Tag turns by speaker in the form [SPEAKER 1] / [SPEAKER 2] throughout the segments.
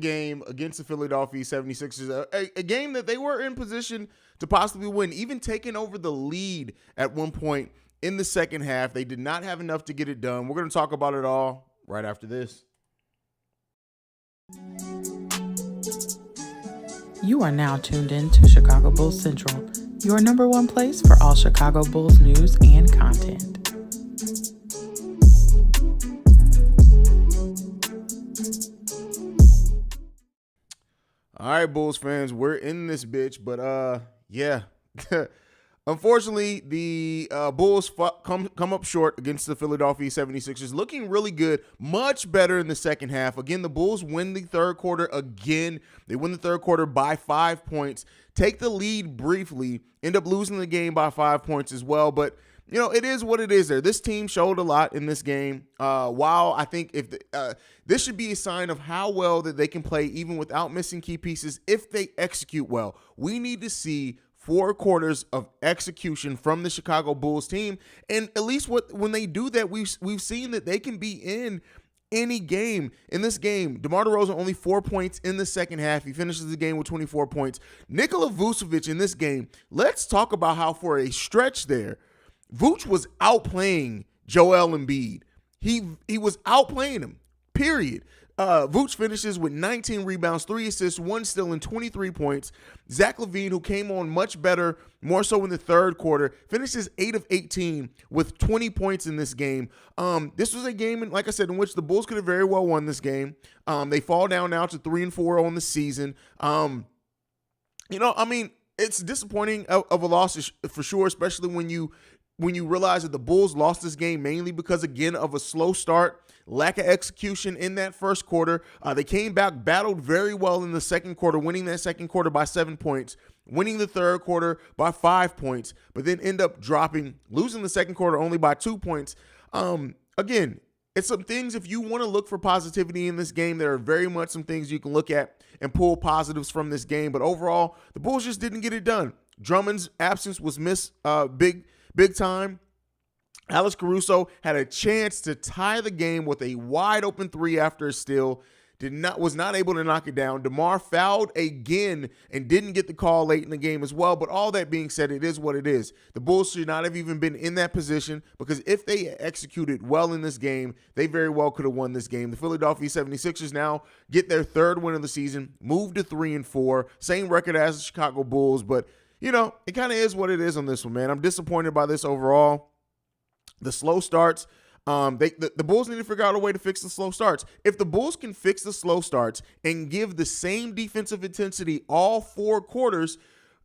[SPEAKER 1] game against the Philadelphia 76ers, a game that they were in position to possibly win, even taking over the lead at one point in the second half. They did not have enough to get it done. We're going to talk about it all right after this.
[SPEAKER 2] You are now tuned in to Chicago Bulls Central, your number one place for all Chicago Bulls news and content.
[SPEAKER 1] All right, Bulls fans, we're in this bitch, but yeah. Unfortunately, the Bulls come up short against the Philadelphia 76ers, looking really good, much better in the second half. Again, the Bulls win the third quarter again. They win the third quarter by 5 points, take the lead briefly, end up losing the game by 5 points as well. But, you know, it is what it is there. This team showed a lot in this game. While I think this should be a sign of how well that they can play even without missing key pieces if they execute well. We need to see 4 quarters of execution from the Chicago Bulls team. And at least when they do that, we've seen that they can be in any game. In this game, DeMar DeRozan only 4 points in the second half. He finishes the game with 24 points. Nikola Vucevic in this game, let's talk about how for a stretch there, Vuce was outplaying Joel Embiid. He was outplaying him, period. Vuce finishes with 19 rebounds, 3 assists, 1 steal, and 23 points. Zach LaVine, who came on much better, more so in the third quarter, finishes 8 of 18 with 20 points in this game. This was a game, like I said, in which the Bulls could have very well won this game. They fall down now to 3-4 on the season. It's disappointing of a loss for sure, especially when you realize that the Bulls lost this game mainly because, again, of a slow start, lack of execution in that first quarter. They came back, battled very well in the second quarter, winning that second quarter by 7 points, winning the third quarter by 5 points, but then end up losing the second quarter only by 2 points. Again, it's some things, if you want to look for positivity in this game, there are very much some things you can look at and pull positives from this game. But overall, the Bulls just didn't get it done. Drummond's absence was missed big time. Alex Caruso had a chance to tie the game with a wide open 3 after a steal. Was not able to knock it down. DeMar fouled again and didn't get the call late in the game as well. But all that being said, it is what it is. The Bulls should not have even been in that position, because if they executed well in this game, they very well could have won this game. The Philadelphia 76ers now get their 3rd win of the season, move to 3-4, same record as the Chicago Bulls. But you know, it kind of is what it is on this one, man. I'm disappointed by this overall. The slow starts, the Bulls need to figure out a way to fix the slow starts. If the Bulls can fix the slow starts and give the same defensive intensity all 4 quarters,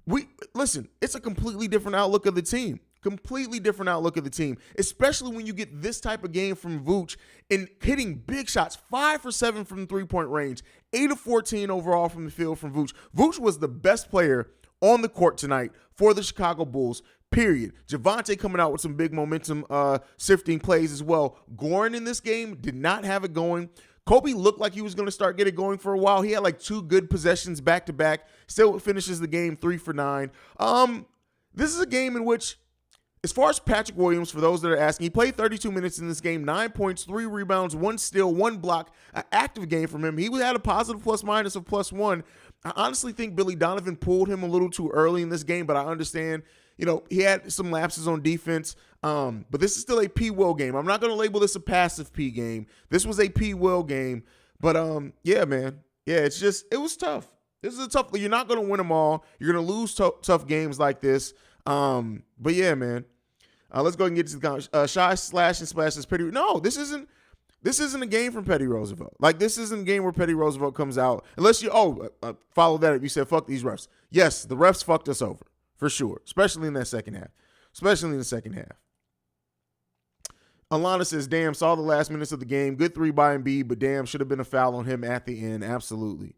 [SPEAKER 1] it's a completely different outlook of the team. Completely different outlook of the team, especially when you get this type of game from Vooch and hitting big shots, 5 for 7 from the 3-point range, 8 of 14 overall from the field from Vooch. Vooch was the best player on the court tonight for the Chicago Bulls, period. Javonte coming out with some big momentum shifting plays as well. Goran in this game did not have it going. Kobe looked like he was going to start getting it going for a while. He had like 2 good possessions back-to-back. Still finishes the game 3 for 9. This is a game in which, as far as Patrick Williams, for those that are asking, he played 32 minutes in this game, 9 points, 3 rebounds, 1 steal, 1 block, an active game from him. He had a positive plus-minus of +1. I honestly think Billy Donovan pulled him a little too early in this game, but I understand, you know, he had some lapses on defense. But this is still a P. Will game. I'm not going to label this a passive P game. This was a P. Will game. But, yeah, man. Yeah, it was tough. This is a tough, you're not going to win them all. You're going to lose tough games like this. But, yeah, man. Let's go ahead and get to the comments. Shy slash and splash is pretty. No, this isn't a game from Petty Roosevelt. Like, this isn't a game where Petty Roosevelt comes out. Unless you, follow that up. You said, fuck these refs. Yes, the refs fucked us over, for sure. Especially in that second half. Alana says, damn, saw the last minutes of the game. Good 3 by Embiid, but damn, should have been a foul on him at the end. Absolutely.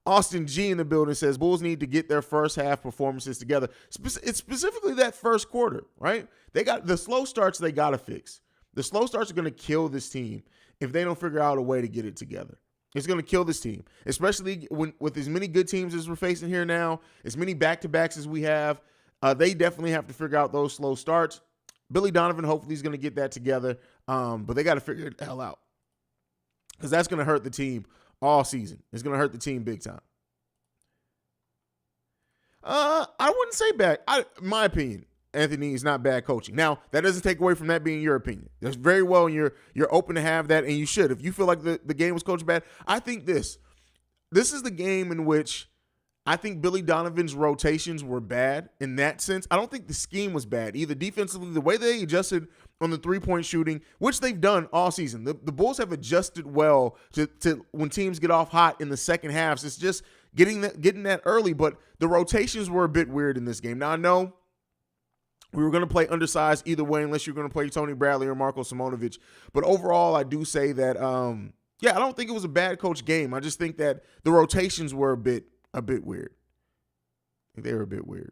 [SPEAKER 1] Austin G in the building says, Bulls need to get their first half performances together. It's specifically that first quarter, right? They got the slow starts they got to fix. The slow starts are going to kill this team if they don't figure out a way to get it together. It's going to kill this team, especially with as many good teams as we're facing here now, as many back-to-backs as we have. They definitely have to figure out those slow starts. Billy Donovan hopefully is going to get that together, but they got to figure it the hell out, because that's going to hurt the team all season. It's going to hurt the team big time. I wouldn't say bad. My opinion, Anthony, is not bad coaching. Now, that doesn't take away from that being your opinion. That's very well, and you're open to have that, and you should. If you feel like the game was coached bad, I think this is the game in which I think Billy Donovan's rotations were bad in that sense. I don't think the scheme was bad either defensively. The way they adjusted on the three-point shooting, which they've done all season. The Bulls have adjusted well to when teams get off hot in the second halves. It's just getting that early, but the rotations were a bit weird in this game. Now, I know we were going to play undersized either way unless you're going to play Tony Bradley or Marko Simonovic. But overall, I do say that, I don't think it was a bad coach game. I just think that the rotations were a bit weird. They were a bit weird.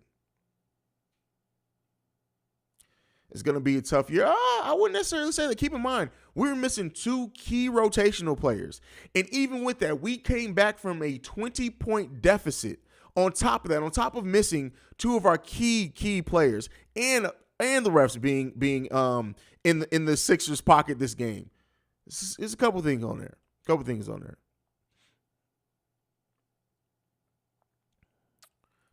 [SPEAKER 1] It's going to be a tough year. I wouldn't necessarily say that. Keep in mind, we were missing 2 key rotational players. And even with that, we came back from a 20-point deficit. On top of that, on top of missing 2 of our key players and the refs being in the Sixers pocket this game. There's a couple things on there.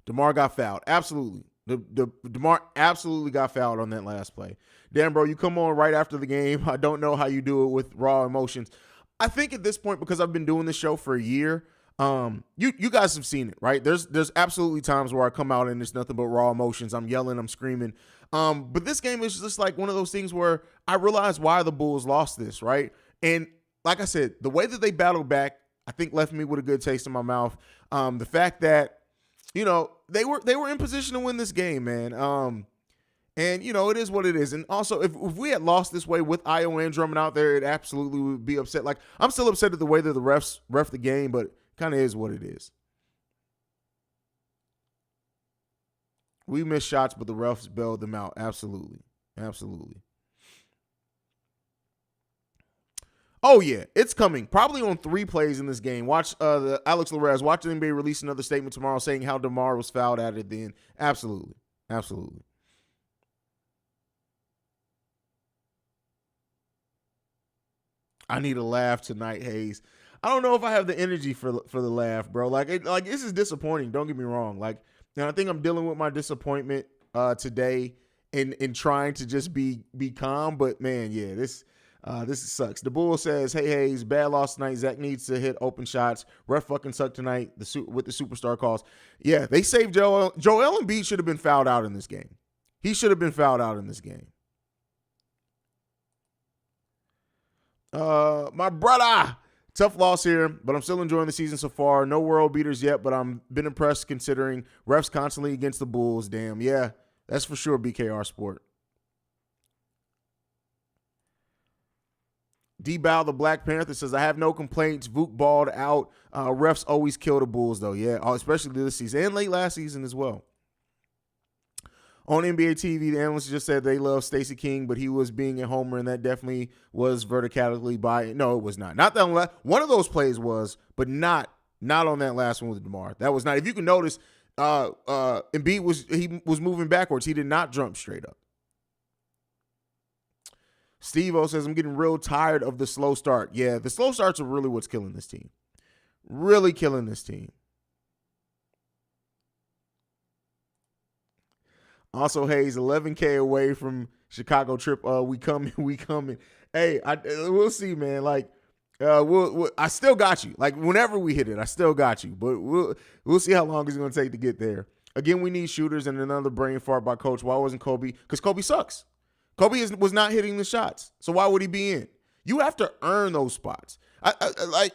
[SPEAKER 1] DeMar got fouled. Absolutely. DeMar absolutely got fouled on that last play. Damn, bro, you come on right after the game. I don't know how you do it with raw emotions. I think at this point, because I've been doing this show for a year, you guys have seen it, right? There's absolutely times where I come out and there's nothing but raw emotions. I'm yelling, I'm screaming. But this game is just like one of those things where I realize why the Bulls lost this, right? And like I said, the way that they battled back, I think left me with a good taste in my mouth. The fact that, they were in position to win this game, man. And it is what it is. And also, if we had lost this way with Io and Drummond out there, it absolutely would be upset. Like, I'm still upset at the way that the refs ref the game, but kind of is what it is. We missed shots, but the refs bailed them out. Absolutely. Oh, yeah, it's coming. Probably on 3 plays in this game. Watch the Alex Larez. Watch the NBA release another statement tomorrow saying how DeMar was fouled at it then. Absolutely. I need a laugh tonight, Haize. I don't know if I have the energy for the laugh, bro. Like this is disappointing. Don't get me wrong. Like, I think I'm dealing with my disappointment today in trying to just be calm. But man, yeah, this sucks. The Bull says, "Hey, Haize, bad loss tonight. Zach needs to hit open shots. Ref fucking sucked tonight. With the superstar calls. Yeah, they saved Joel Embiid should have been fouled out in this game. He should have been fouled out in this game. My brother, tough loss here, but I'm still enjoying the season so far. No world beaters yet, but I'm been impressed considering refs constantly against the Bulls. Damn, yeah, that's for sure. BKR Sport. D-Bow, the Black Panther, says, I have no complaints. Vuk balled out. Refs always kill the Bulls, though. Yeah, especially this season and late last season as well. On NBA TV, the analysts just said they love Stacey King, but he was being a homer, and that definitely was vertically by. No, it was not. Not that one of those plays was, but not on that last one with DeMar. That was not. If you can notice, Embiid was moving backwards. He did not jump straight up. Steve-O says, I'm getting real tired of the slow start. Yeah, the slow starts are really what's killing this team. Really killing this team. Also, Haize, 11K away from Chicago trip. We coming. Hey, we'll see, man. Like, I still got you. Like, whenever we hit it, I still got you. But we'll see how long it's going to take to get there. Again, we need shooters, and another brain fart by Coach. Why wasn't Kobe? Because Kobe sucks. Kobe was not hitting the shots. So why would he be in? You have to earn those spots. I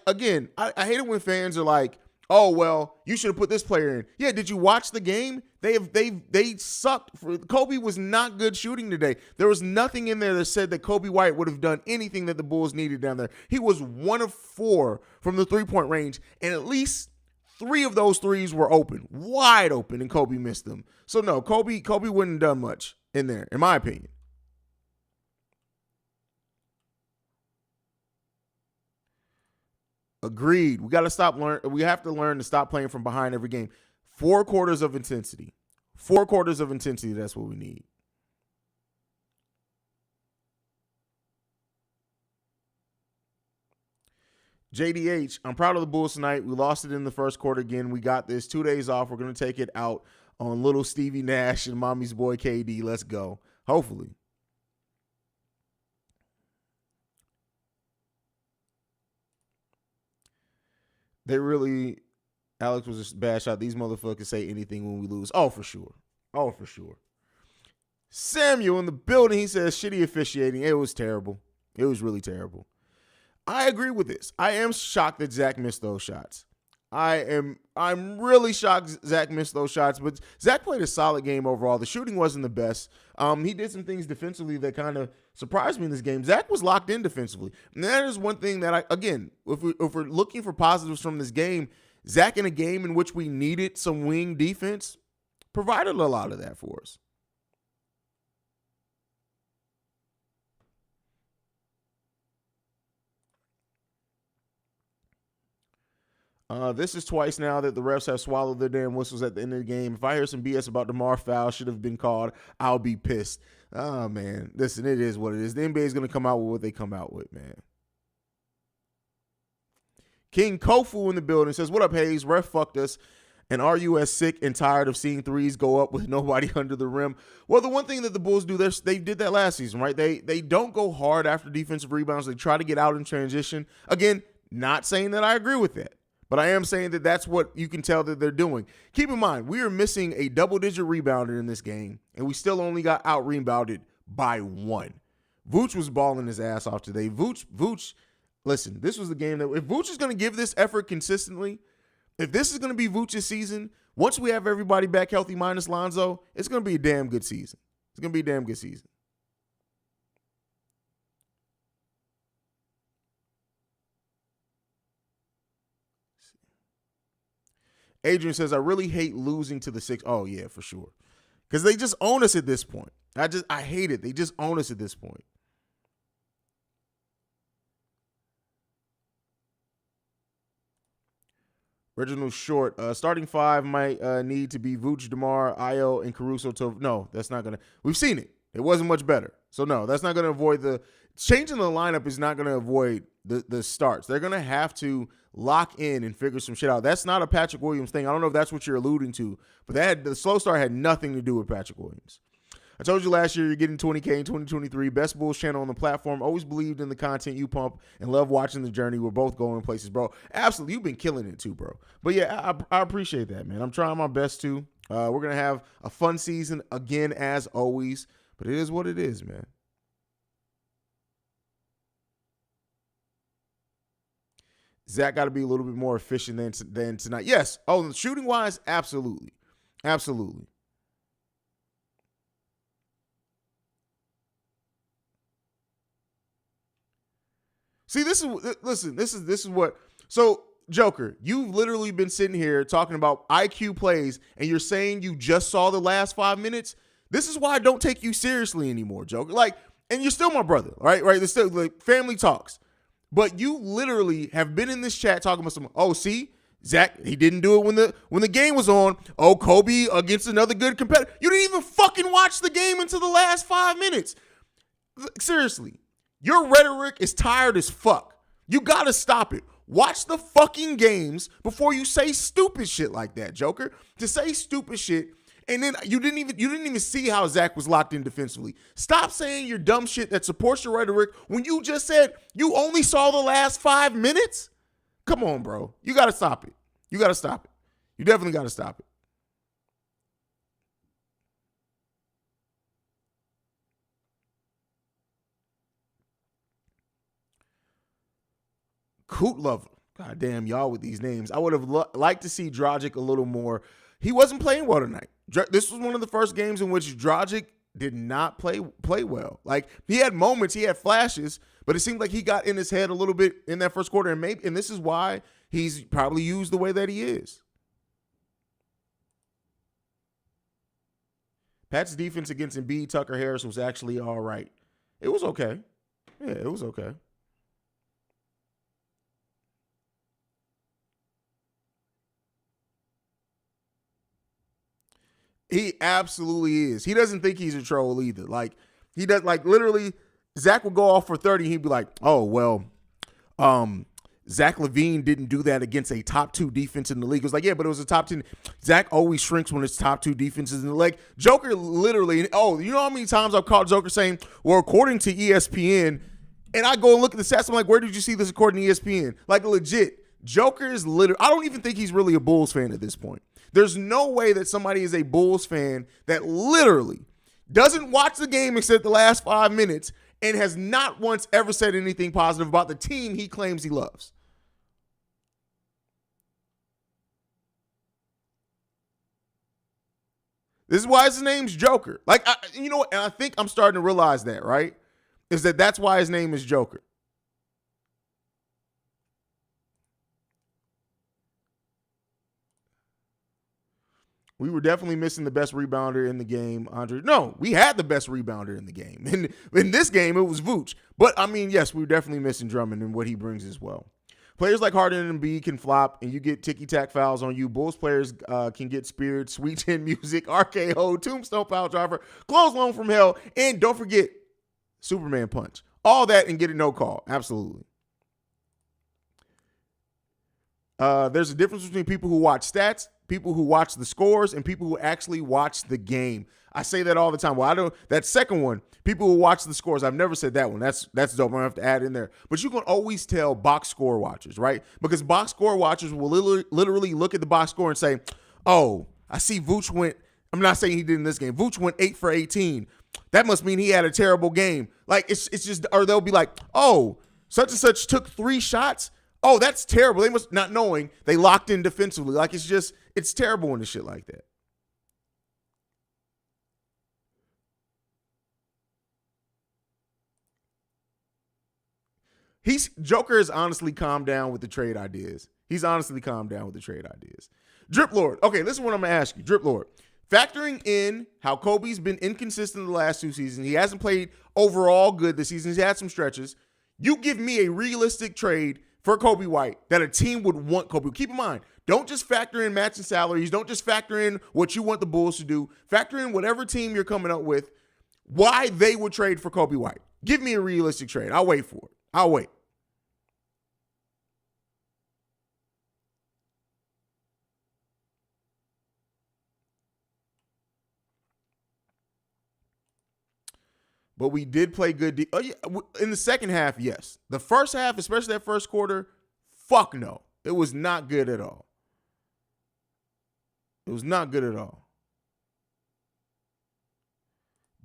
[SPEAKER 1] hate it when fans are like, oh, well, you should have put this player in. Yeah, did you watch the game? They sucked. Kobe was not good shooting today. There was nothing in there that said that Kobe White would have done anything that the Bulls needed down there. He was 1 of 4 from the three-point range, and at least 3 of those threes were open, wide open, and Kobe missed them. So, no, Kobe wouldn't have done much in there, in my opinion. Agreed. We have to learn to stop playing from behind every game. 4 quarters of intensity. 4 quarters of intensity, that's what we need. JDH, I'm proud of the Bulls tonight. We lost it in the first quarter again. We got this 2 days off. We're going to take it out on little Stevie Nash and mommy's boy KD. Let's go. Hopefully. Alex was a bad shot. These motherfuckers say anything when we lose. Oh, for sure. Oh, for sure. Samuel in the building, he says, shitty officiating. It was terrible. It was really terrible. I agree with this. I am shocked that Zach missed those shots. I'm really shocked Zach missed those shots, but Zach played a solid game overall. The shooting wasn't the best. He did some things defensively that kind of surprised me in this game. Zach was locked in defensively. And that is one thing that if we're looking for positives from this game, Zach in a game in which we needed some wing defense provided a lot of that for us. This is twice now that the refs have swallowed their damn whistles at the end of the game. If I hear some BS about DeMar foul should have been called, I'll be pissed. Oh, man. Listen, it is what it is. The NBA is going to come out with what they come out with, man. King Kofu in the building says, what up, Haize? Ref fucked us. And are you as sick and tired of seeing threes go up with nobody under the rim? Well, the one thing that the Bulls do, they did that last season, right? They don't go hard after defensive rebounds. They try to get out in transition. Again, not saying that I agree with that. But I am saying that that's what you can tell that they're doing. Keep in mind, we are missing a double-digit rebounder in this game, and we still only got out-rebounded by 1. Vooch was balling his ass off today. Vooch, listen, this was the game that if Vooch is going to give this effort consistently, if this is going to be Vooch's season, once we have everybody back healthy minus Lonzo, it's going to be a damn good season. It's going to be a damn good season. Adrian says, I really hate losing to the Sixers. Oh, yeah, for sure. Because they just own us at this point. I hate it. They just own us at this point. Reginald Short, starting 5 might need to be Vooch, DeMar, Ayo, and Caruso. No, that's not going to. We've seen it. It wasn't much better. So, no, that's not going to avoid the. Changing the lineup is not going to avoid the starts. They're going to have to lock in and figure some shit out. That's not a Patrick Williams thing. I don't know if that's what you're alluding to, but the slow start had nothing to do with Patrick Williams. I told you last year you're getting 20K in 2023. Best Bulls channel on the platform. Always believed in the content you pump and love watching the journey. We're both going places, bro. Absolutely. You've been killing it too, bro. But yeah, I appreciate that, man. I'm trying my best to. We're going to have a fun season again, as always, but it is what it is, man. Zach got to be a little bit more efficient than tonight. Yes. Oh, shooting-wise, absolutely. Absolutely. See, this is what. So, Joker, you've literally been sitting here talking about IQ plays, and you're saying you just saw the last 5 minutes. This is why I don't take you seriously anymore, Joker. And you're still my brother, right? Right? There's still family talks. But you literally have been in this chat talking about some, oh, see, Zach, he didn't do it when the game was on. Oh, Kobe against another good competitor. You didn't even fucking watch the game until the last 5 minutes. Seriously, your rhetoric is tired as fuck. You got to stop it. Watch the fucking games before you say stupid shit like that, Joker. To say stupid shit, and then you didn't even see how Zach was locked in defensively. Stop saying your dumb shit that supports your rhetoric when you just said you only saw the last 5 minutes. Come on, bro. You got to stop it. You got to stop it. You definitely got to stop it. Coot Lover. God damn, y'all with these names. I would have liked to see Dragic a little more. He wasn't playing well tonight. This was one of the first games in which Dragic did not play well. He had moments, he had flashes, but it seemed like he got in his head a little bit in that first quarter, and this is why he's probably used the way that he is. Pat's defense against Embiid, Tucker, Harris was actually all right. It was okay. Yeah, it was okay. He absolutely is. He doesn't think he's a troll either. He does, literally, Zach would go off for 30. He'd be like, oh, well, Zach LaVine didn't do that against a top 2 defense in the league. It was like, yeah, but it was a top 10. Zach always shrinks when it's top 2 defenses in the league. Joker literally, you know how many times I've caught Joker saying, well, according to ESPN, and I go and look at the stats, I'm like, where did you see this according to ESPN? Like, legit, Joker is literally, I don't even think he's really a Bulls fan at this point. There's no way that somebody is a Bulls fan that literally doesn't watch the game except the last 5 minutes and has not once ever said anything positive about the team he claims he loves. This is why his name's Joker. Like, you know what? And I think I'm starting to realize that, right? Is that's why his name is Joker. We were definitely missing the best rebounder in the game, Andre. No, we had the best rebounder in the game. And in this game, it was Vooch. But, I mean, yes, we were definitely missing Drummond and what he brings as well. Players like Harden and Embiid can flop, and you get ticky-tack fouls on you. Bulls players can get speared, sweet chin music, RKO, tombstone foul driver, clothesline from hell, and don't forget Superman punch. All that and get a no call. Absolutely. There's a difference between people who watch stats, people who watch the scores, and people who actually watch the game. I say that all the time. Well, I don't. That second one, people who watch the scores. I've never said that one. That's dope. I'm gonna have to add in there. But you can always tell box score watchers, right? Because box score watchers will literally look at the box score and say, "Oh, I see Vooch went." I'm not saying he did in this game. Vooch went 8 for 18. That must mean he had a terrible game. Like it's just, or they'll be like, "Oh, such and such took 3 shots. Oh, that's terrible." They must not knowing they locked in defensively. Like it's terrible when the shit like that. Joker has honestly calmed down with the trade ideas. He's honestly calmed down with the trade ideas. Drip Lord. Okay, listen to what I'm going to ask you. Drip Lord. Factoring in how Kobe's been inconsistent the last 2 seasons, he hasn't played overall good this season. He's had some stretches. You give me a realistic trade for Kobe White that a team would want Kobe. Keep in mind, don't just factor in matching salaries. Don't just factor in what you want the Bulls to do. Factor in whatever team you're coming up with, why they would trade for Kobe White. Give me a realistic trade. I'll wait for it. I'll wait. But we did play good. In the second half, yes. The first half, especially that first quarter, fuck no. It was not good at all. It was not good at all.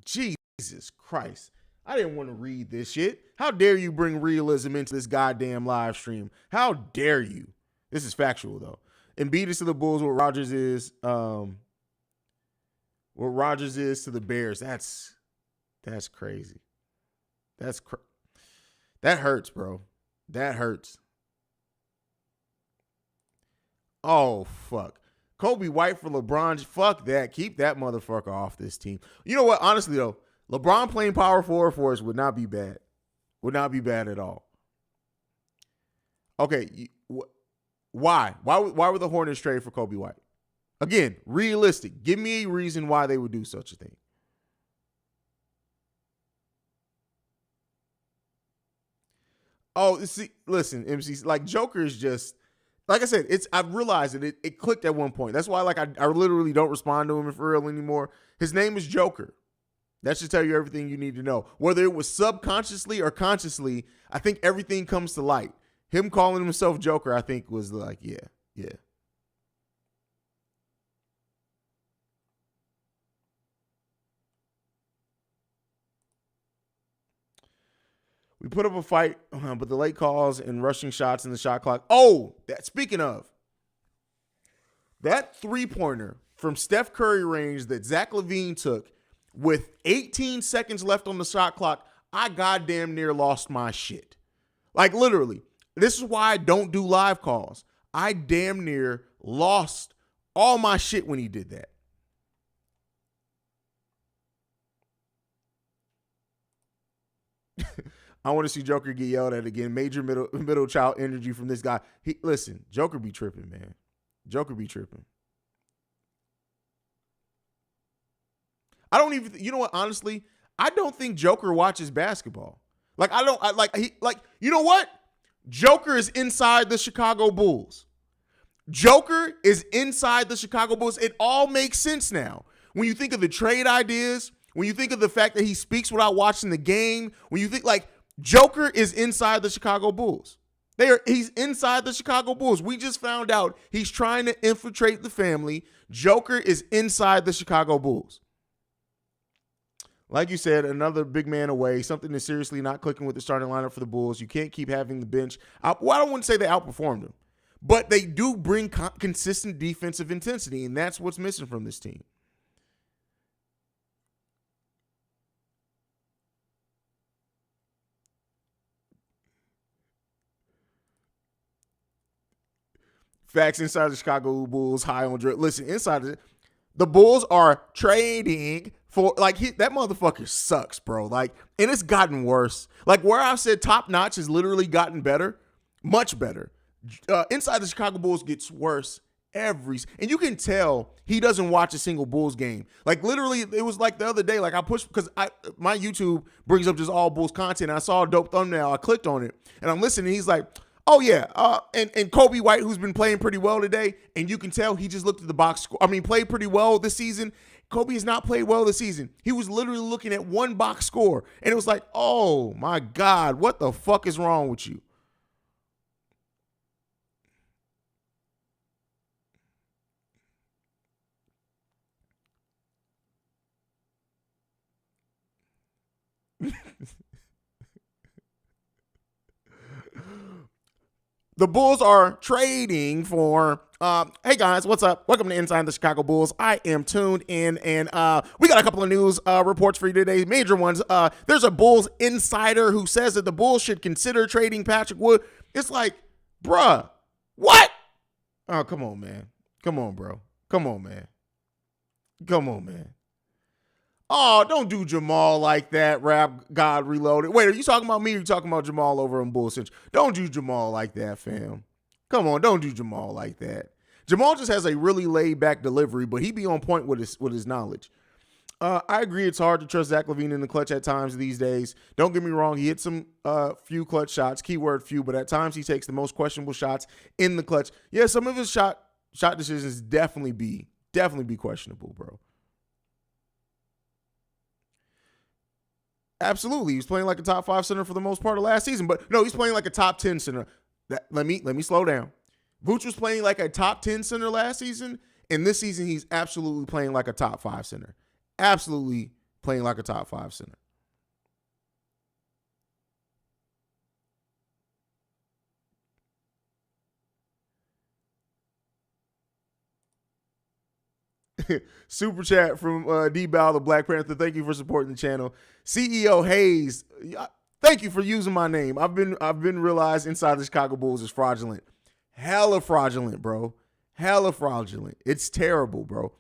[SPEAKER 1] Jesus Christ. I didn't want to read this shit. How dare you bring realism into this goddamn live stream? How dare you? This is factual, though. Embiid is to the Bulls what Rodgers is to the Bears. That's crazy. That hurts, bro. That hurts. Oh, fuck. Kobe White for LeBron. Fuck that. Keep that motherfucker off this team. You know what? Honestly, though, LeBron playing power forward for us would not be bad. Would not be bad at all. Okay. Why? Why were the Hornets trade for Kobe White? Again, realistic. Give me a reason why they would do such a thing. Oh, see, listen, MC, like Joker is just, like I said, I've realized it clicked at one point. That's why, like, I literally don't respond to him for real anymore. His name is Joker. That should tell you everything you need to know. Whether it was subconsciously or consciously, I think everything comes to light. Him calling himself Joker, I think, was like, yeah. We put up a fight, but the late calls and rushing shots in the shot clock. Oh, speaking of, that three-pointer from Steph Curry range that Zach LaVine took with 18 seconds left on the shot clock, I goddamn near lost my shit. Like, literally. This is why I don't do live calls. I damn near lost all my shit when he did that. I want to see Joker get yelled at again. Major middle child energy from this guy. Listen, Joker be tripping, man. Joker be tripping. I don't even, you know what, honestly, I don't think Joker watches basketball. Like, you know what? Joker is inside the Chicago Bulls. Joker is inside the Chicago Bulls. It all makes sense now. When you think of the trade ideas, when you think of the fact that he speaks without watching the game, when you think like Joker is inside the Chicago Bulls. He's inside the Chicago Bulls. We just found out he's trying to infiltrate the family. Joker is inside the Chicago Bulls. Like you said, another big man away, something that's seriously not clicking with the starting lineup for the Bulls. You can't keep having the bench. I don't want to say they outperformed them, but they do bring consistent defensive intensity, and that's what's missing from this team. Facts inside the Chicago Bulls, high on drip. Listen, inside the Bulls are trading for, like, that motherfucker sucks, bro. Like, and it's gotten worse. Like, where I said top notch has literally gotten better, much better. Inside the Chicago Bulls gets worse and you can tell he doesn't watch a single Bulls game. Like, literally, it was like the other day, like I pushed, because my YouTube brings up just all Bulls content. And I saw a dope thumbnail. I clicked on it and I'm listening. And he's like, oh yeah, and Kobe White, who's been playing pretty well today, and you can tell he just looked at the box score. I mean, played pretty well this season. Kobe has not played well this season. He was literally looking at one box score, and it was like, oh my God, what the fuck is wrong with you? The Bulls are trading for, hey guys, what's up? Welcome to Inside the Chicago Bulls. I am tuned in, and we got a couple of news reports for you today, major ones. There's a Bulls insider who says that the Bulls should consider trading Patrick Wood. It's like, bruh, what? Oh, come on, man. Come on, bro. Come on, man. Come on, man. Oh, don't do Jamal like that, Rap God Reloaded. Wait, are you talking about me or are you talking about Jamal over on Bull Central? Don't do Jamal like that, fam. Come on, don't do Jamal like that. Jamal just has a really laid-back delivery, but he be on point with his knowledge. I agree it's hard to trust Zach LaVine in the clutch at times these days. Don't get me wrong, he hit some few clutch shots, keyword few, but at times he takes the most questionable shots in the clutch. Yeah, some of his shot decisions definitely be questionable, bro. Absolutely. He was playing like a top 5 center for the most part of last season. But no, he's playing like a top 10 center. Let me slow down. Vooch was playing like a top 10 center last season. And this season, he's absolutely playing like a top 5 center. Absolutely playing like a top 5 center. Super chat from D-Bow, the Black Panther. Thank you for supporting the channel. CEO Haize, thank you for using my name. I've been realized inside the Chicago Bulls is fraudulent. Hella fraudulent, bro. Hella fraudulent. It's terrible, bro.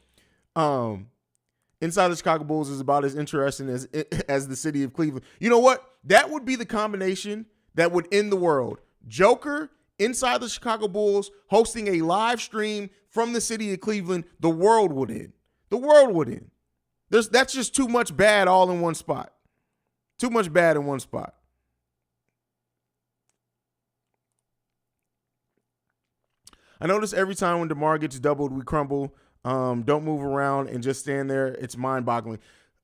[SPEAKER 1] Inside the Chicago Bulls is about as interesting as the city of Cleveland. You know what? That would be the combination that would end the world. Joker inside the Chicago Bulls hosting a live stream from the city of Cleveland. The world would end. The world would end. That's just too much bad all in one spot. Too much bad in one spot. I notice every time when DeMar gets doubled, we crumble. Don't move around and just stand there. It's mind-boggling.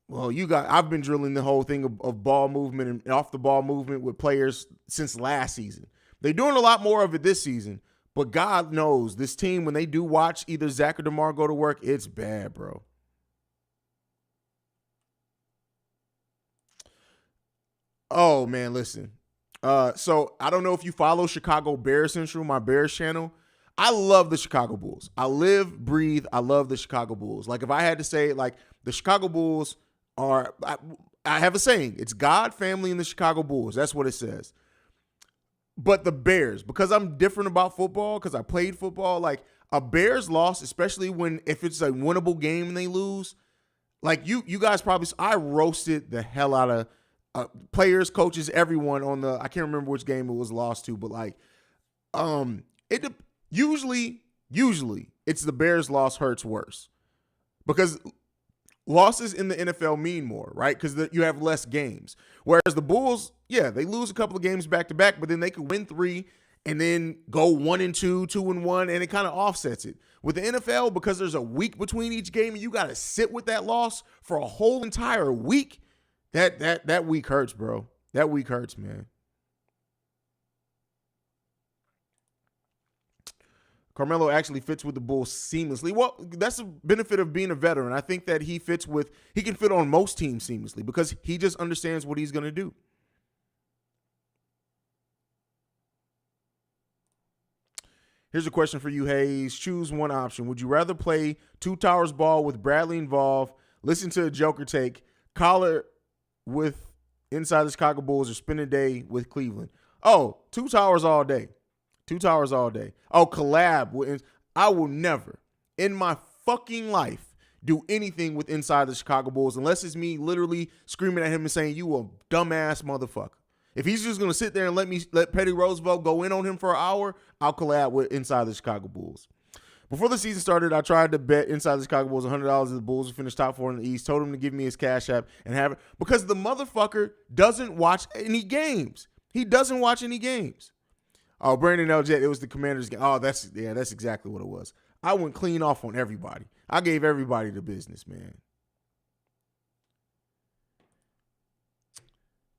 [SPEAKER 1] Well, I've been drilling the whole thing of ball movement and off the ball movement with players since last season. They're doing a lot more of it this season, but God knows this team, when they do watch either Zach or DeMar go to work, it's bad, bro. Oh, man, listen. So I don't know if you follow Chicago Bears Central, my Bears channel. I love the Chicago Bulls. I live, breathe. I love the Chicago Bulls. Like, if I had to say, like, the Chicago Bulls are, I have a saying. It's God, family, and the Chicago Bulls. That's what it says. But the Bears, because I'm different about football, because I played football, like, a Bears loss, especially if it's a winnable game and they lose, like, you guys probably, I roasted the hell out of players, coaches, everyone on I can't remember which game it was lost to, but, like, usually it's the Bears loss hurts worse, because losses in the NFL mean more, right? Because you have less games. Whereas the Bulls, Yeah, they lose a couple of games back to back, but then they could win 3 and then go 1-2, 2-1, and it kind of offsets it. With the NFL, because there's a week between each game and you got to sit with that loss for a whole entire week, that week hurts, bro. That week hurts, man. Carmelo actually fits with the Bulls seamlessly. Well, that's the benefit of being a veteran. I think that he can fit on most teams seamlessly because he just understands what he's going to do. Here's a question for you, Haize. Choose one option. Would you rather play Two Towers ball with Bradley involved, listen to a Joker take, collar with inside the Chicago Bulls, or spend a day with Cleveland? Oh, Two Towers all day. 2 Towers all day. Oh, collab. I will never in my fucking life do anything with inside the Chicago Bulls unless it's me literally screaming at him and saying, you a dumbass motherfucker. If he's just going to sit there and let Petty Roosevelt go in on him for an hour, I'll collab with inside the Chicago Bulls. Before the season started, I tried to bet inside the Chicago Bulls $100 that the Bulls would finish top 4 in the East. Told him to give me his Cash App and have it because the motherfucker doesn't watch any games. He doesn't watch any games. Oh, Brandon Eljet, it was the Commanders game. Oh, that's exactly what it was. I went clean off on everybody. I gave everybody the business, man.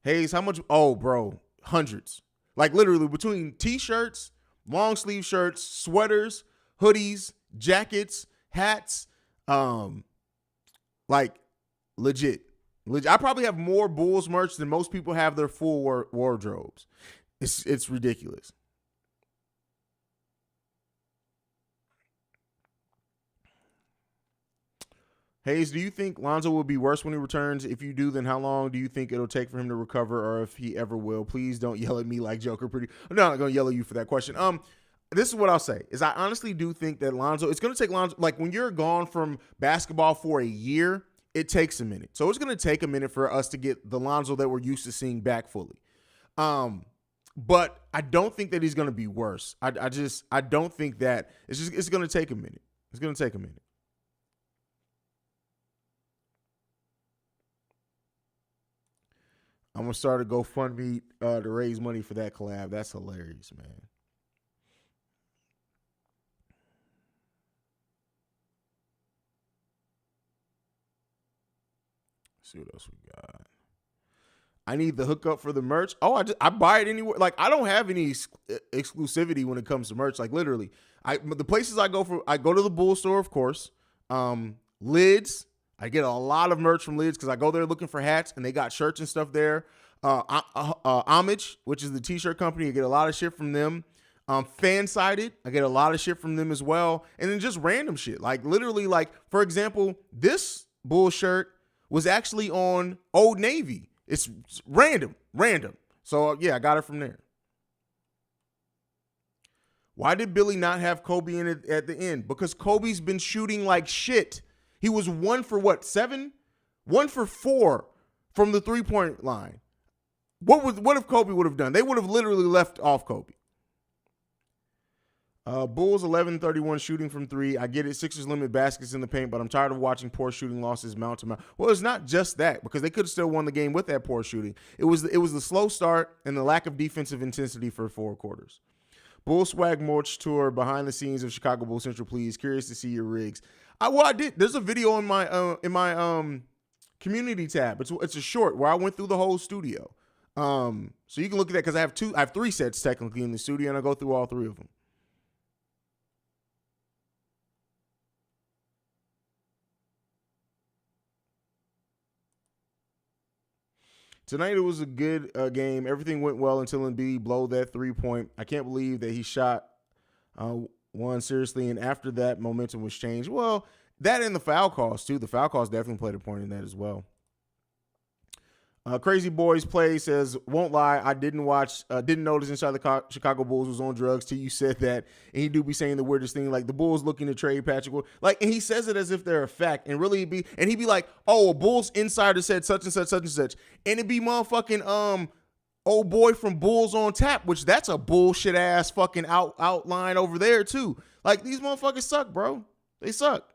[SPEAKER 1] Haize, how much? Oh, bro, hundreds. Like literally between T-shirts, long sleeve shirts, sweaters, hoodies, jackets, hats, like legit. I probably have more Bulls merch than most people have their full wardrobes. It's ridiculous. Haize, do you think Lonzo will be worse when he returns? If you do, then how long do you think it'll take for him to recover, or if he ever will? Please don't yell at me like Joker. No, I'm not going to yell at you for that question. This is what I'll say, is I honestly do think that Lonzo, it's going to take Lonzo, like when you're gone from basketball for a year, it takes a minute. So it's going to take a minute for us to get the Lonzo that we're used to seeing back fully. But I don't think that he's going to be worse. I don't think that. It's going to take a minute. It's going to take a minute. I'm going to start a GoFundMe to raise money for that collab. That's hilarious, man. Let's see what else we got. I need the hookup for the merch. Oh, I buy it anywhere. Like, I don't have any exclusivity when it comes to merch. Like, literally, the places I go to the Bull store, of course. Lids. I get a lot of merch from Lids because I go there looking for hats, and they got shirts and stuff there. Homage, which is the t-shirt company, I get a lot of shit from them. Fansided, I get a lot of shit from them as well. And then just random shit. Like, literally, like, for example, this Bull shirt was actually on Old Navy. It's random. So, yeah, I got it from there. Why did Billy not have Kobe in it at the end? Because Kobe's been shooting like shit. He was 1 for 7? 1 for 4 from the 3-point line. What if Kobe would have done? They would have literally left off Kobe. Bulls 11-31 shooting from 3. I get it. Sixers limit baskets in the paint, but I'm tired of watching poor shooting losses mount to mount. Well, it's not just that, because they could have still won the game with that poor shooting. It was the slow start and the lack of defensive intensity for 4 quarters. Bull swag merch tour behind the scenes of Chicago Bulls Central, please. Curious to see your rigs. I did. There's a video in my community tab. It's a short where I went through the whole studio. So you can look at that because I have 3 sets technically in the studio, and I go through all 3 of them. Tonight it was a good game. Everything went well until Embiid blew that 3-point. I can't believe that he shot one seriously, and after that, momentum was changed. Well, that and the foul calls too. The foul calls definitely played a point in that as well. Crazy Boys Play says, won't lie, I didn't notice inside the Chicago Bulls was on drugs till you said that. And he do be saying the weirdest thing, like the Bulls looking to trade Patrick. Like, and he says it as if they're a fact. And really he'd be like, oh, a Bulls insider said such and such, such and such. And it'd be motherfucking old boy from Bulls on Tap, which that's a bullshit ass fucking outline over there too. Like, these motherfuckers suck, bro. They suck.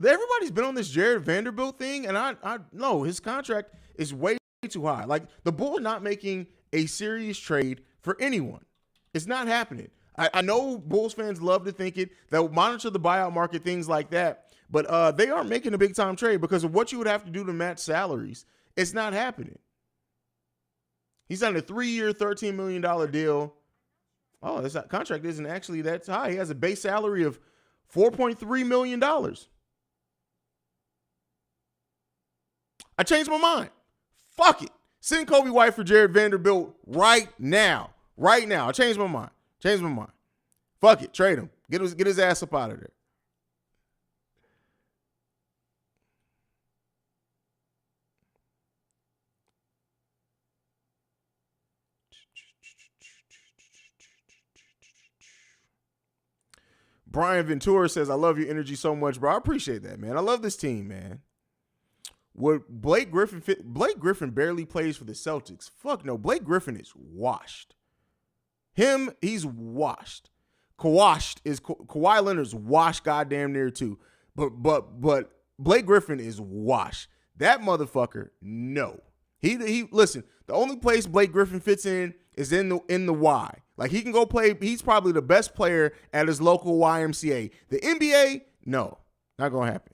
[SPEAKER 1] Everybody's been on this Jared Vanderbilt thing, and I know his contract is way too high. Like, the Bulls are not making a serious trade for anyone. It's not happening. I know Bulls fans love to think it. They'll monitor the buyout market, things like that. But they aren't making a big-time trade because of what you would have to do to match salaries. It's not happening. He's on a 3-year, $13 million deal. Oh, this contract isn't actually that high. He has a base salary of $4.3 million. I changed my mind. Fuck it. Send Kobe White for Jared Vanderbilt right now. Right now. I changed my mind. Fuck it. Trade him. Get his ass up out of there. Brian Ventura says, I love your energy so much, bro. I appreciate that, man. I love this team, man. Would Blake Griffin fit? Blake Griffin barely plays for the Celtics. Fuck no. Blake Griffin is washed. He's washed. Kawhi Leonard's washed goddamn near too. But Blake Griffin is washed. That motherfucker, no. He listen, the only place Blake Griffin fits in is in the Y. Like, he can go play, he's probably the best player at his local YMCA. The NBA, no. Not gonna happen.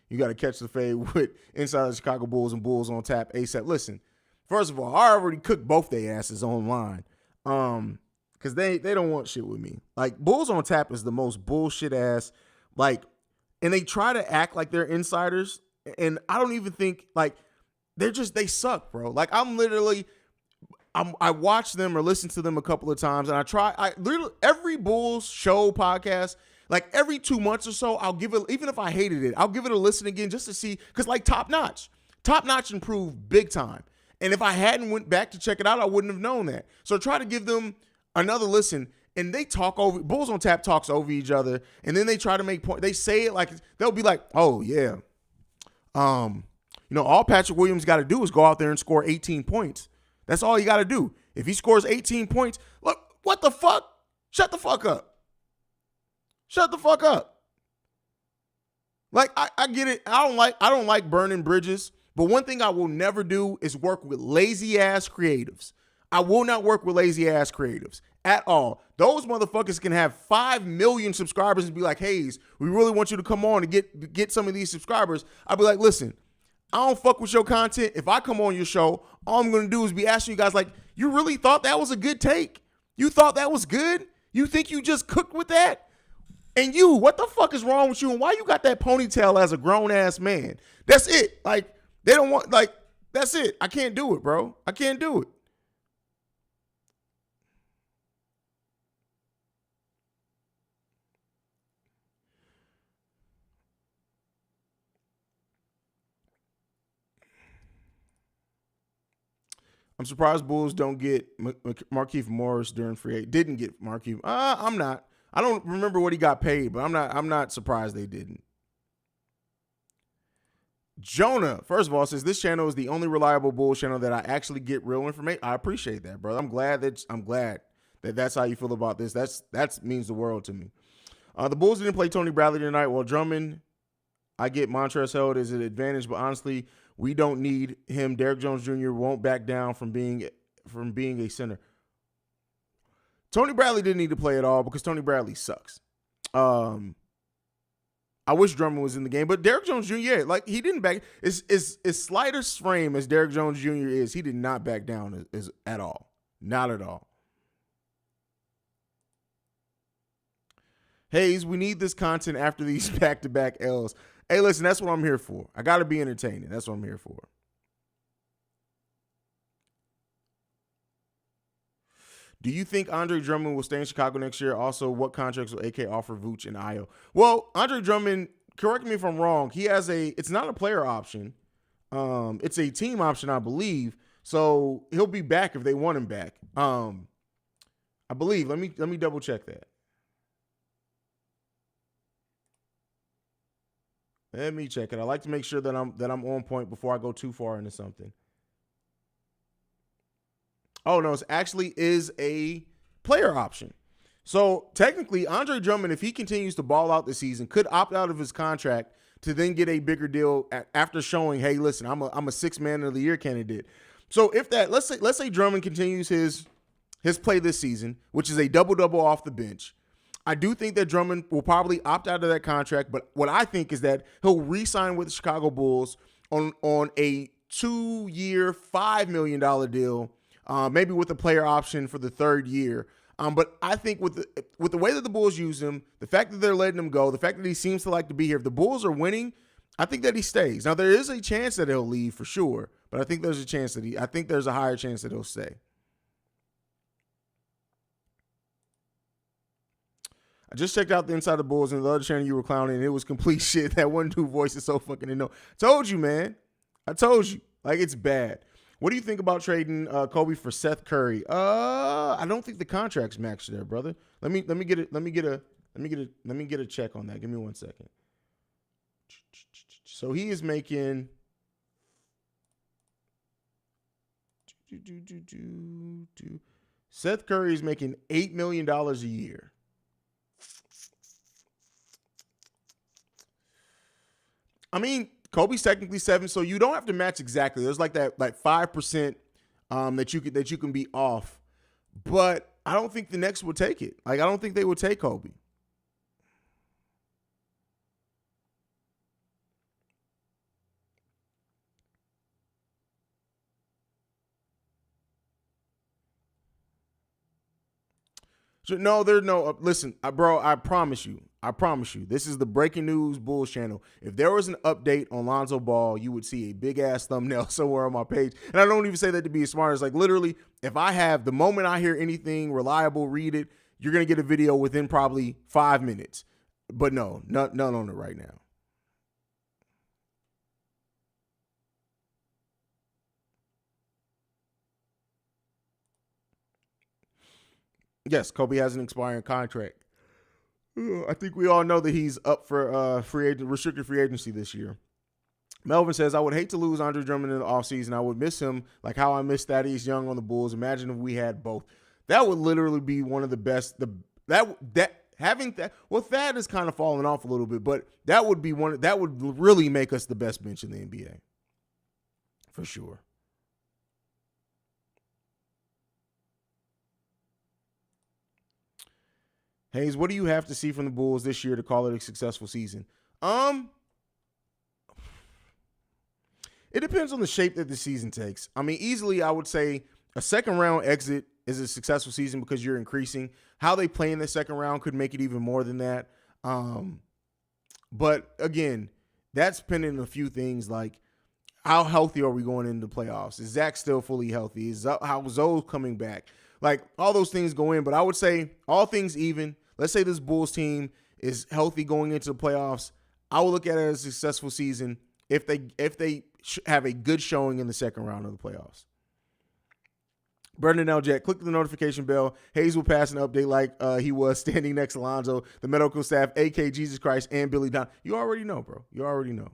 [SPEAKER 1] You got to catch the fade with Inside the Chicago Bulls and Bulls on Tap ASAP. Listen, first of all, I already cooked both their asses online because they don't want shit with me. Like, Bulls on Tap is the most bullshit ass, like, and they try to act like they're insiders, and I don't even think, like, they suck, bro. Like, I watch them or listen to them a couple of times, and I literally, every Bulls show podcast, like every 2 months or so, I'll give it, even if I hated it, I'll give it a listen again just to see, because like Top Notch improved big time. And if I hadn't went back to check it out, I wouldn't have known that. So try to give them another listen, and they talk over, Bulls on Tap talks over each other, and then they try to make point. They say it like, they'll be like, oh yeah, all Patrick Williams got to do is go out there and score 18 points. That's all you got to do. If he scores 18 points, look, what the fuck? Shut the fuck up. Shut the fuck up. Like, I get it. I don't like burning bridges, but one thing I will never do is work with lazy ass creatives. I will not work with lazy ass creatives at all. Those motherfuckers can have 5 million subscribers and be like, Haize, we really want you to come on and get some of these subscribers. I'll be like, listen, I don't fuck with your content. If I come on your show, all I'm going to do is be asking you guys, like, you really thought that was a good take? You thought that was good? You think you just cooked with that? And you, what the fuck is wrong with you? And why you got that ponytail as a grown-ass man? That's it. Like, they don't want, like, that's it. I can't do it, bro. I can't do it. I'm surprised Bulls don't get Markieff Morris during free agency. Didn't get Markieff. I'm not. I don't remember what he got paid, but I'm not surprised they didn't. Jonah, first of all, says this channel is the only reliable Bulls channel that I actually get real information. I appreciate that, brother. I'm glad that that's how you feel about this. That means the world to me. The Bulls didn't play Tony Bradley tonight. While Drummond, I get Montrezl held as an advantage, but honestly, we don't need him. Derrick Jones Jr. won't back down from being a center. Tony Bradley didn't need to play at all because Tony Bradley sucks. I wish Drummond was in the game, but Derrick Jones Jr., yeah, like, he didn't back. As slight a frame as Derrick Jones Jr. is, he did not back down at all. Not at all. Haize, we need this content after these back-to-back L's. Hey, listen, that's what I'm here for. I got to be entertaining. That's what I'm here for. Do you think Andre Drummond will stay in Chicago next year? Also, what contracts will AK offer Vooch and Ayo? Well, Andre Drummond, correct me if I'm wrong, it's not a player option. It's a team option, I believe. So he'll be back if they want him back. I believe. Let me double check that. Let me check it. I like to make sure that I'm on point before I go too far into something. Oh no, it actually is a player option. So technically, Andre Drummond, if he continues to ball out this season, could opt out of his contract to then get a bigger deal after showing, hey, listen, I'm a sixth man of the year candidate. So if that, let's say Drummond continues his play this season, which is a double-double off the bench, I do think that Drummond will probably opt out of that contract. But what I think is that he'll re-sign with the Chicago Bulls on a 2-year, $5 million deal, maybe with a player option for the third year. But I think with the way that the Bulls use him, the fact that they're letting him go, the fact that he seems to like to be here, if the Bulls are winning, I think that he stays. Now, there is a chance that he'll leave for sure, but I think there's a higher chance that he'll stay. I just checked out the Inside the Bulls and the other channel you were clowning, and it was complete shit. That one dude voice is so fucking annoying. Told you, man. I told you. Like, it's bad. What do you think about trading Kobe for Seth Curry? I don't think the contract's matched there, brother. Let me get a check on that. Give me 1 second. So he is making Seth Curry is making $8 million a year. I mean, Kobe's technically 7, so you don't have to match exactly. There's like 5% that you can be off, but I don't think the Knicks would take it. Like, I don't think they would take Kobe. So, no, there's no. Listen, bro, I promise you. This is the Breaking News Bulls channel. If there was an update on Lonzo Ball, you would see a big ass thumbnail somewhere on my page. And I don't even say that to be smart. It's like literally, if I have the moment I hear anything reliable, read it, you're gonna get a video within probably 5 minutes. But no, none on it right now. Yes, Kobe has an expiring contract. I think we all know that he's up for restricted free agency this year. Melvin says, I would hate to lose Andre Drummond in the offseason. I would miss him like how I missed Thaddeus Young on the Bulls. Imagine if we had both. That would literally be one of the best. Thad is kind of falling off a little bit, but that would really make us the best bench in the NBA. For sure. Haize, what do you have to see from the Bulls this year to call it a successful season? It depends on the shape that the season takes. I mean, easily I would say a second round exit is a successful season because you're increasing. How they play in the second round could make it even more than that. But again, that's depending on a few things like how healthy are we going into the playoffs? Is Zach still fully healthy? How Zoe's coming back? Like all those things go in, but I would say all things even. Let's say this Bulls team is healthy going into the playoffs. I will look at it as a successful season if they have a good showing in the second round of the playoffs. Brendan L. Jack, click the notification bell. Haize will pass an update like he was standing next to Lonzo, the medical staff, AK Jesus Christ, and Billy Don. You already know, bro. You already know.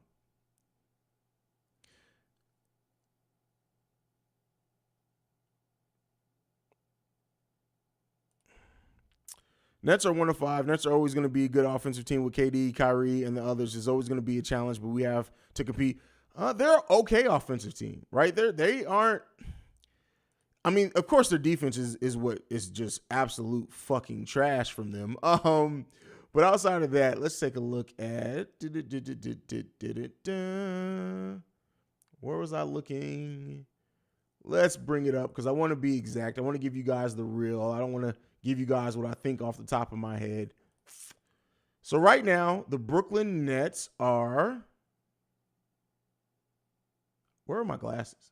[SPEAKER 1] Nets are 1-5. Nets are always going to be a good offensive team with KD, Kyrie, and the others. It's always going to be a challenge, but we have to compete. They're an okay offensive team, right? They aren't. I mean, of course, their defense is what is just absolute fucking trash from them. But outside of that, let's take a look at where was I looking? Let's bring it up because I want to be exact. I want to give you guys the real. I don't want to give you guys what I think off the top of my head. So right now, the Brooklyn Nets are. Where are my glasses?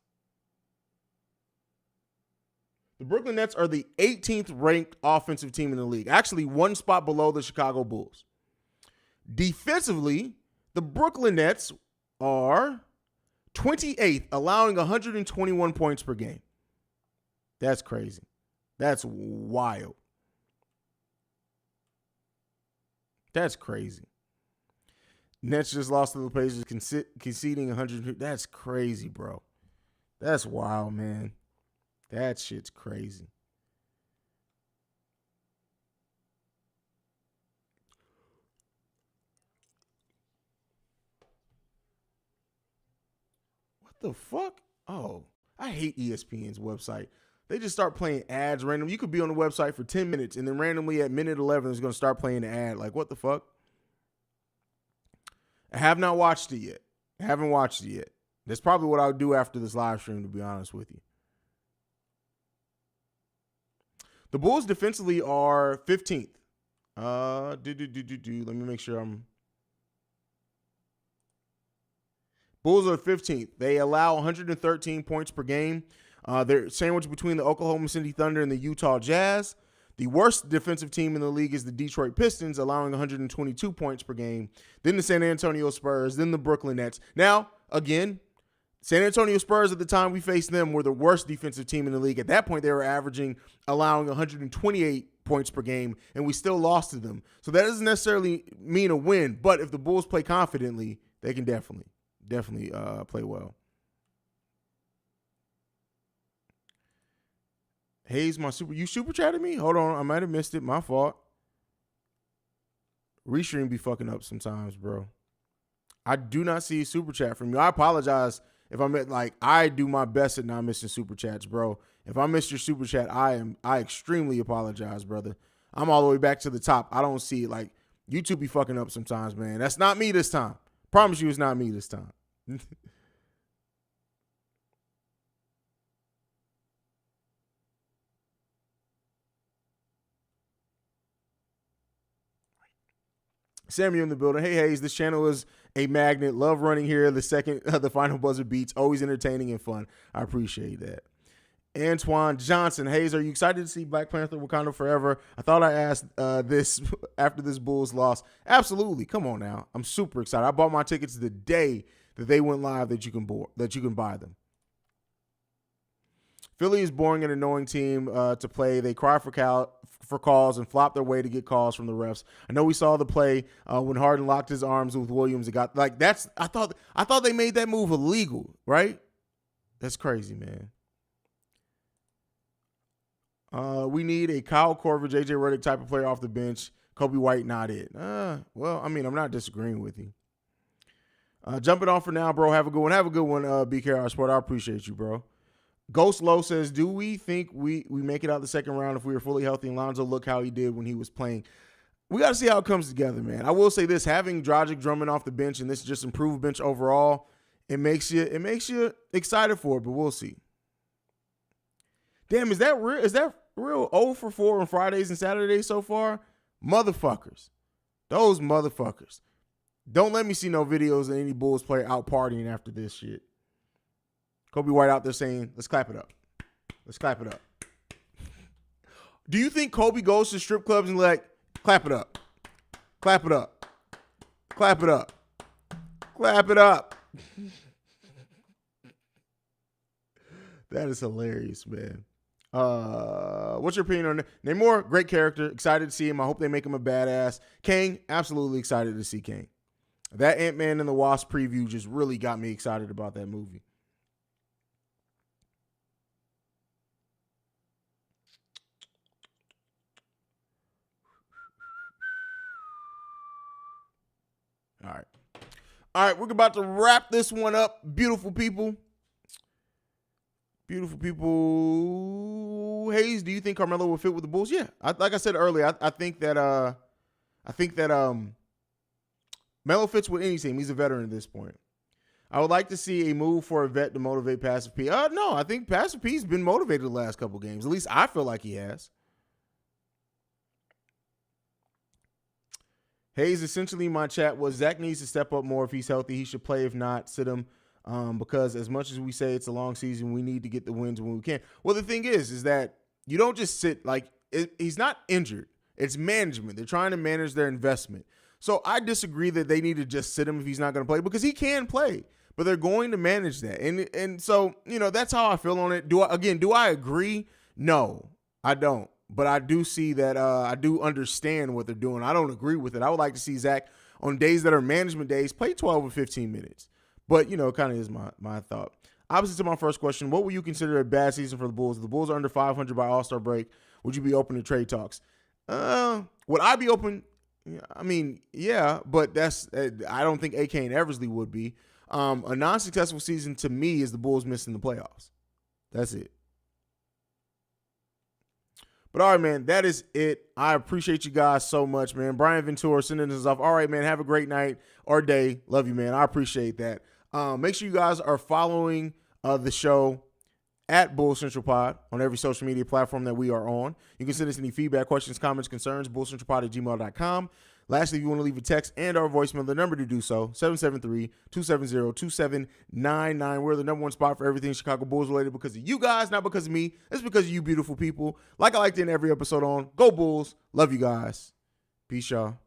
[SPEAKER 1] The Brooklyn Nets are the 18th ranked offensive team in the league, actually one spot below the Chicago Bulls. Defensively, the Brooklyn Nets are 28th, allowing 121 points per game. That's crazy. That's wild. That's crazy. Nets just lost to the Pacers, conceding 100. That's crazy, bro. That's wild, man. That shit's crazy. the fuck? Oh, I hate ESPN's website. They just start playing ads randomly. You could be on the website for 10 minutes, and then randomly at minute 11, it's going to start playing the ad. Like, what the fuck? I have not watched it yet. I haven't watched it yet. That's probably what I'll do after this live stream, to be honest with you. The Bulls defensively are 15th. Let me make sure I'm. Bulls are 15th. They allow 113 points per game. They're sandwiched between the Oklahoma City Thunder and the Utah Jazz. The worst defensive team in the league is the Detroit Pistons, allowing 122 points per game. Then the San Antonio Spurs, then the Brooklyn Nets. Now, again, San Antonio Spurs at the time we faced them were the worst defensive team in the league. At that point, they were allowing 128 points per game, and we still lost to them. So that doesn't necessarily mean a win, but if the Bulls play confidently, they can definitely play well. Haize, you super chatted me? Hold on, I might have missed it. My fault. Restream be fucking up sometimes, bro. I do not see a super chat from you. I apologize if I do my best at not missing super chats, bro. If I missed your super chat, I extremely apologize, brother. I'm all the way back to the top. I don't see it. Like, YouTube be fucking up sometimes, man. That's not me this time. Promise you it's not me this time. Samuel in the building. Hey, Haize, this channel is a magnet. Love running here. The final buzzer beats. Always entertaining and fun. I appreciate that. Antoine Johnson. Haize, are you excited to see Black Panther Wakanda Forever? I thought I asked this after this Bulls loss. Absolutely. Come on now. I'm super excited. I bought my tickets the day that they went live that you can buy them. Philly is boring and annoying team to play. They cry for calls and flop their way to get calls from the refs. I know we saw the play when Harden locked his arms with Williams. It got like that's. I thought they made that move illegal, right? That's crazy, man. We need a Kyle Korver, JJ Redick type of player off the bench. Kobe White, not it. Well, I mean, I'm not disagreeing with you. Jumping off for now, bro. Have a good one. Have a good one, BKR Sport. I appreciate you, bro. Ghost Low says, do we think we make it out the second round if we were fully healthy and Lonzo look how he did when he was playing? We got to see how it comes together, man. I will say this, having Dragic, Drummond off the bench and this just improved bench overall, it makes you excited for it, but we'll see. Damn, is that real 0 for 4 on Fridays and Saturdays so far? Motherfuckers. Those motherfuckers. Don't let me see no videos of any Bulls player out partying after this shit. Kobe White out there saying, let's clap it up. Let's clap it up. Do you think Kobe goes to strip clubs and like, clap it up. Clap it up. Clap it up. Clap it up. That is hilarious, man. What's your opinion on Namor? Great character. Excited to see him. I hope they make him a badass. Kang, absolutely excited to see Kang. That Ant-Man and the Wasp preview just really got me excited about that movie. All right, we're about to wrap this one up. Beautiful people. Beautiful people. Haize, do you think Carmelo will fit with the Bulls? Yeah. Like I said earlier, I think that Melo fits with any team. He's a veteran at this point. I would like to see a move for a vet to motivate Passive P. No, I think Passive P's been motivated the last couple games. At least I feel like he has. Haize, essentially my chat was Zach needs to step up more if he's healthy. He should play. If not, sit him. Because as much as we say it's a long season, we need to get the wins when we can. Well, the thing is that you don't just sit he's not injured. It's management. They're trying to manage their investment. So I disagree that they need to just sit him if he's not going to play because he can play, but they're going to manage that. And so, that's how I feel on it. Do I agree? No, I don't. But I do see that I do understand what they're doing. I don't agree with it. I would like to see Zach on days that are management days play 12 or 15 minutes. But, kind of is my thought. Opposite to my first question, what would you consider a bad season for the Bulls? If the Bulls are under 500 by All-Star break, would you be open to trade talks? Would I be open? I mean, yeah, but I don't think AK and Eversley would be. A non-successful season to me is the Bulls missing the playoffs. That's it. But all right, man, that is it. I appreciate you guys so much, man. Brian Ventura sending us off. All right, man, have a great night or day. Love you, man. I appreciate that. Make sure you guys are following the show at Bull Central Pod on every social media platform that we are on. You can send us any feedback, questions, comments, concerns, bullcentralpod@gmail.com. Lastly, if you want to leave a text and our voicemail, the number to do so, 773-270-2799. We're the number one spot for everything Chicago Bulls related because of you guys, not because of me. It's because of you beautiful people. Like I like to end every episode on, go Bulls. Love you guys. Peace, y'all.